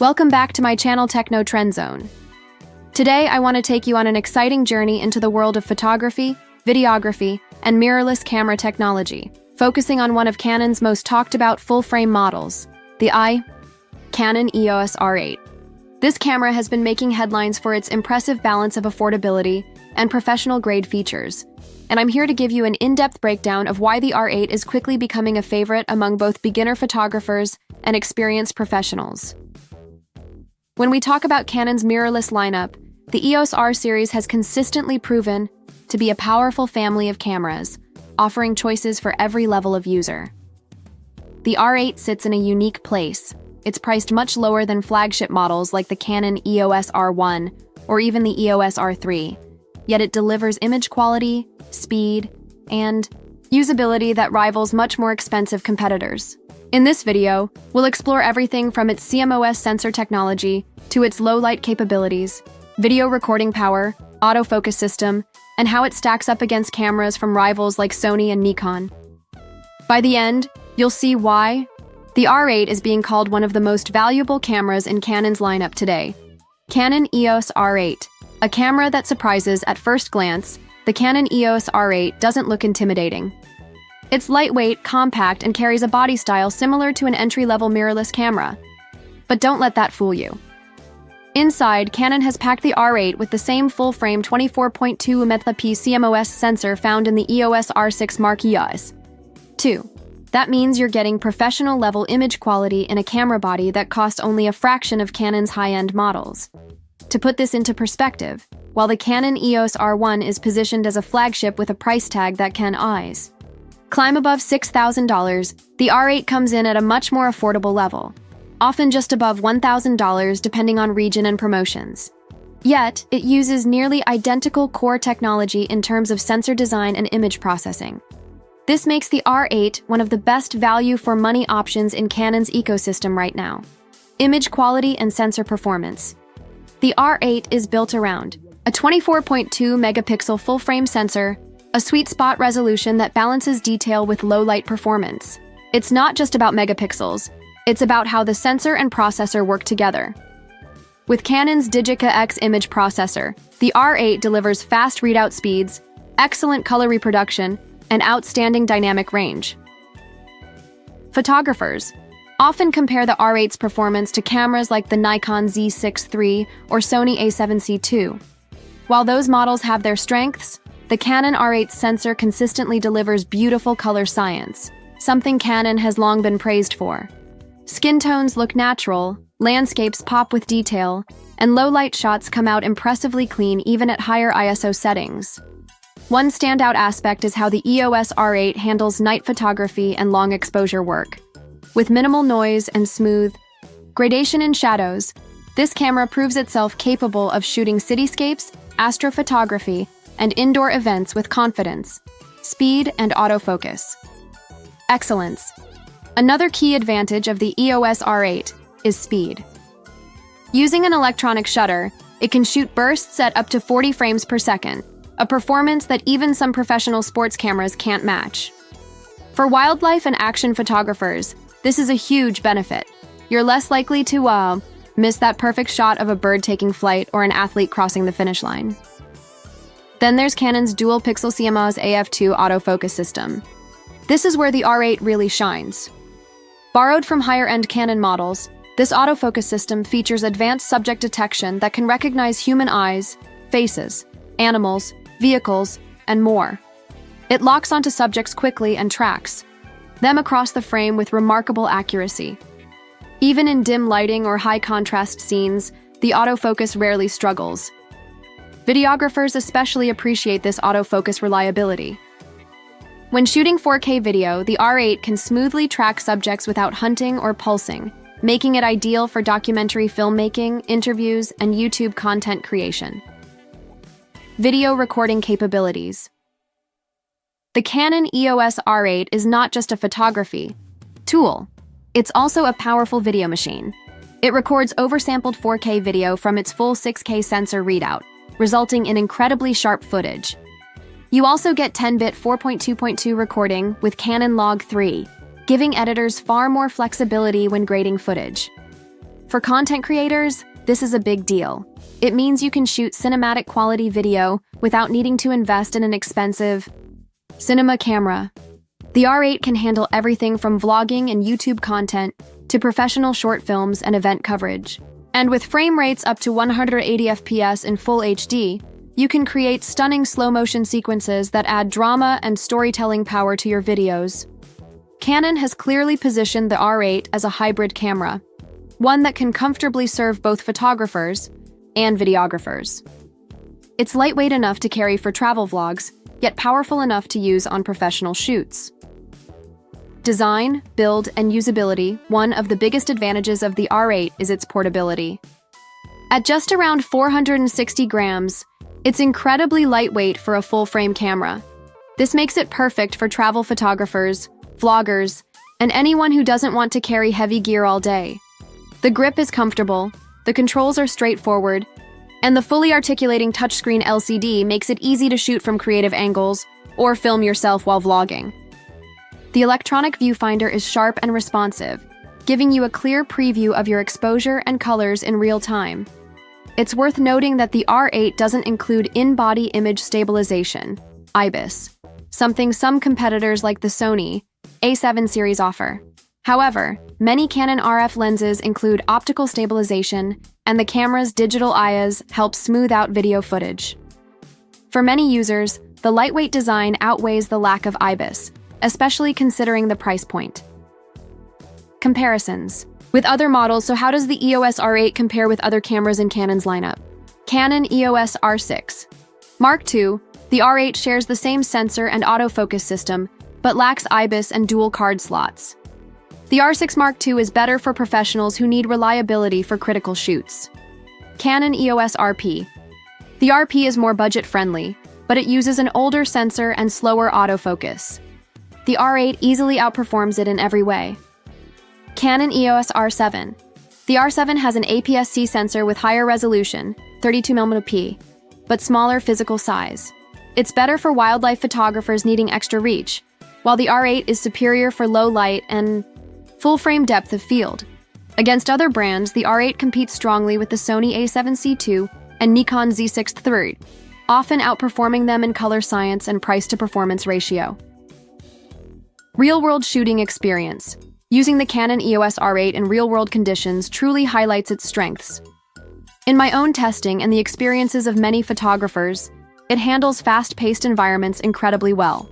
Welcome back to my channel Techno Trend Zone. Today I want to take you on an exciting journey into the world of photography, videography, and mirrorless camera technology, focusing on one of Canon's most talked about full-frame models, the Canon EOS R8. This camera has been making headlines for its impressive balance of affordability and professional-grade features, and I'm here to give you an in-depth breakdown of why the R8 is quickly becoming a favorite among both beginner photographers and experienced professionals. When we talk about Canon's mirrorless lineup, the EOS R series has consistently proven to be a powerful family of cameras, offering choices for every level of user. The R8 sits in a unique place. It's priced much lower than flagship models like the Canon EOS R1 or even the EOS R3, yet it delivers image quality, speed, and usability that rivals much more expensive competitors. In this video, we'll explore everything from its CMOS sensor technology to its low-light capabilities, video recording power, autofocus system, and how it stacks up against cameras from rivals like Sony and Nikon. By the end, you'll see why the R8 is being called one of the most valuable cameras in Canon's lineup today. Canon EOS R8, a camera that surprises at first glance. The Canon EOS R8 doesn't look intimidating. It's lightweight, compact, and carries a body style similar to an entry-level mirrorless camera. But don't let that fool you. Inside, Canon has packed the R8 with the same full-frame 24.2 megapixel CMOS sensor found in the EOS R6 Mark II. That means you're getting professional-level image quality in a camera body that costs only a fraction of Canon's high-end models. To put this into perspective, while the Canon EOS R1 is positioned as a flagship with a price tag that can climb above $6,000, the R8 comes in at a much more affordable level, often just above $1,000 depending on region and promotions. Yet, it uses nearly identical core technology in terms of sensor design and image processing. This makes the R8 one of the best value-for-money options in Canon's ecosystem right now. Image quality and sensor performance. The R8 is built around a 24.2 megapixel full-frame sensor, a sweet spot resolution that balances detail with low-light performance. It's not just about megapixels, it's about how the sensor and processor work together. With Canon's Digica X image processor, the R8 delivers fast readout speeds, excellent color reproduction, and outstanding dynamic range. Photographers often compare the R8's performance to cameras like the Nikon Z6 III or Sony A7C II. While those models have their strengths, the Canon R8 sensor consistently delivers beautiful color science, something Canon has long been praised for. Skin tones look natural, landscapes pop with detail, and low-light shots come out impressively clean even at higher ISO settings. One standout aspect is how the EOS R8 handles night photography and long exposure work. With minimal noise and smooth gradation in shadows, this camera proves itself capable of shooting cityscapes, astrophotography, and indoor events with confidence, speed, and autofocus. Excellence. Another key advantage of the EOS R8 is speed. Using an electronic shutter, it can shoot bursts at up to 40 frames per second, a performance that even some professional sports cameras can't match. For wildlife and action photographers, this is a huge benefit. You're less likely to miss that perfect shot of a bird taking flight or an athlete crossing the finish line. Then there's Canon's dual-pixel CMOS AF2 autofocus system. This is where the R8 really shines. Borrowed from higher-end Canon models, this autofocus system features advanced subject detection that can recognize human eyes, faces, animals, vehicles, and more. It locks onto subjects quickly and tracks them across the frame with remarkable accuracy. Even in dim lighting or high-contrast scenes, the autofocus rarely struggles. Videographers especially appreciate this autofocus reliability. When shooting 4K video, the R8 can smoothly track subjects without hunting or pulsing, making it ideal for documentary filmmaking, interviews, and YouTube content creation. Video recording capabilities. The Canon EOS R8 is not just a photography tool, it's also a powerful video machine. It records oversampled 4K video from its full 6K sensor readout, resulting in incredibly sharp footage. You also get 10-bit 4.2.2 recording with Canon Log 3, giving editors far more flexibility when grading footage. For content creators, this is a big deal. It means you can shoot cinematic quality video without needing to invest in an expensive cinema camera. The R8 can handle everything from vlogging and YouTube content to professional short films and event coverage. And with frame rates up to 180 FPS in full HD, you can create stunning slow-motion sequences that add drama and storytelling power to your videos. Canon has clearly positioned the R8 as a hybrid camera, one that can comfortably serve both photographers and videographers. It's lightweight enough to carry for travel vlogs, yet powerful enough to use on professional shoots. Design, build, and usability. One of the biggest advantages of the R8 is its portability. At just around 460 grams, it's incredibly lightweight for a full-frame camera. This makes it perfect for travel photographers, vloggers, and anyone who doesn't want to carry heavy gear all day. The grip is comfortable, the controls are straightforward, and the fully articulating touchscreen LCD makes it easy to shoot from creative angles or film yourself while vlogging. The electronic viewfinder is sharp and responsive, giving you a clear preview of your exposure and colors in real time. It's worth noting that the R8 doesn't include in-body image stabilization, IBIS, something some competitors like the Sony A7 series offer. However, many Canon RF lenses include optical stabilization, and the camera's digital IAs help smooth out video footage. For many users, the lightweight design outweighs the lack of IBIS, especially considering the price point. Comparisons. With other models, so how does the EOS R8 compare with other cameras in Canon's lineup? Canon EOS R6 Mark II, the R8 shares the same sensor and autofocus system, but lacks IBIS and dual card slots. The R6 Mark II is better for professionals who need reliability for critical shoots. Canon EOS RP. The RP is more budget-friendly, but it uses an older sensor and slower autofocus. The R8 easily outperforms it in every way. Canon EOS R7. The R7 has an APS-C sensor with higher resolution, 32mm, but smaller physical size. It's better for wildlife photographers needing extra reach, while the R8 is superior for low light and full-frame depth of field. Against other brands, the R8 competes strongly with the Sony A7C II and Nikon Z6 III, often outperforming them in color science and price-to-performance ratio. Real-world shooting experience. Using the Canon EOS R8 in real-world conditions truly highlights its strengths. In my own testing and the experiences of many photographers, it handles fast-paced environments incredibly well.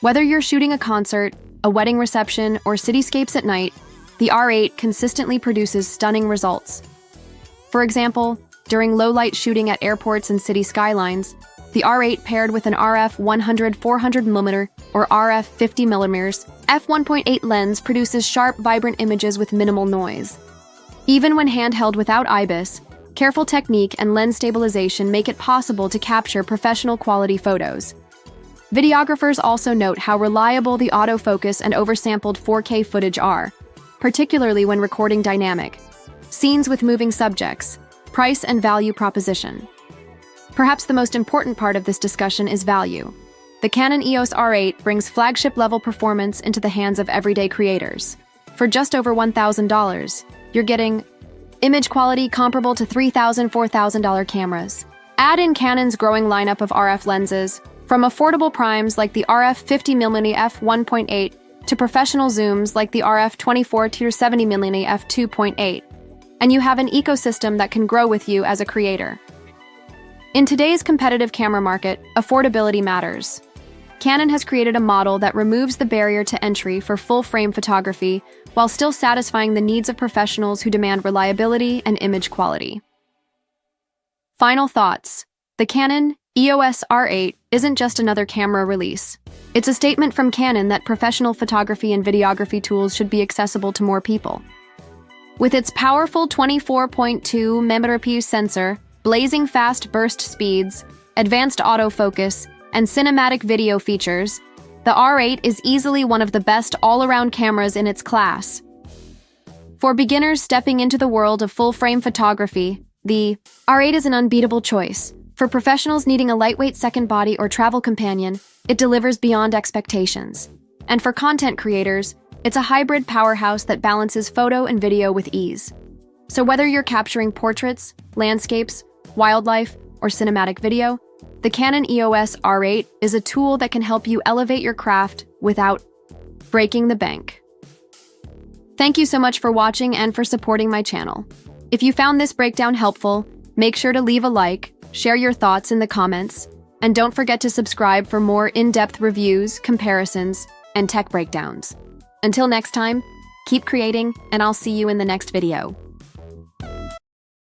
Whether you're shooting a concert, a wedding reception, or cityscapes at night, the R8 consistently produces stunning results. For example, during low-light shooting at airports and city skylines, the R8 paired with an RF 100-400mm or RF 50mm f1.8 lens produces sharp, vibrant images with minimal noise. Even when handheld without IBIS, careful technique and lens stabilization make it possible to capture professional quality photos. Videographers also note how reliable the autofocus and oversampled 4K footage are, particularly when recording dynamic scenes with moving subjects. Price and value proposition. Perhaps the most important part of this discussion is value. The Canon EOS R8 brings flagship-level performance into the hands of everyday creators. For just over $1,000, you're getting image quality comparable to $3,000, $4,000 cameras. Add in Canon's growing lineup of RF lenses, from affordable primes like the RF 50mm f1.8 to professional zooms like the RF 24-70mm f2.8, and you have an ecosystem that can grow with you as a creator. In today's competitive camera market, affordability matters. Canon has created a model that removes the barrier to entry for full-frame photography while still satisfying the needs of professionals who demand reliability and image quality. Final thoughts. The Canon EOS R8 isn't just another camera release. It's a statement from Canon that professional photography and videography tools should be accessible to more people. With its powerful 24.2 megapixel sensor, blazing fast burst speeds, advanced autofocus, and cinematic video features, the R8 is easily one of the best all-around cameras in its class. For beginners stepping into the world of full-frame photography, the R8 is an unbeatable choice. For professionals needing a lightweight second body or travel companion, it delivers beyond expectations. And for content creators, it's a hybrid powerhouse that balances photo and video with ease. So whether you're capturing portraits, landscapes, wildlife, or cinematic video, the Canon EOS R8 is a tool that can help you elevate your craft without breaking the bank. Thank you so much for watching and for supporting my channel. If you found this breakdown helpful, make sure to leave a like, share your thoughts in the comments, and don't forget to subscribe for more in-depth reviews, comparisons, and tech breakdowns. Until next time, keep creating, and I'll see you in the next video.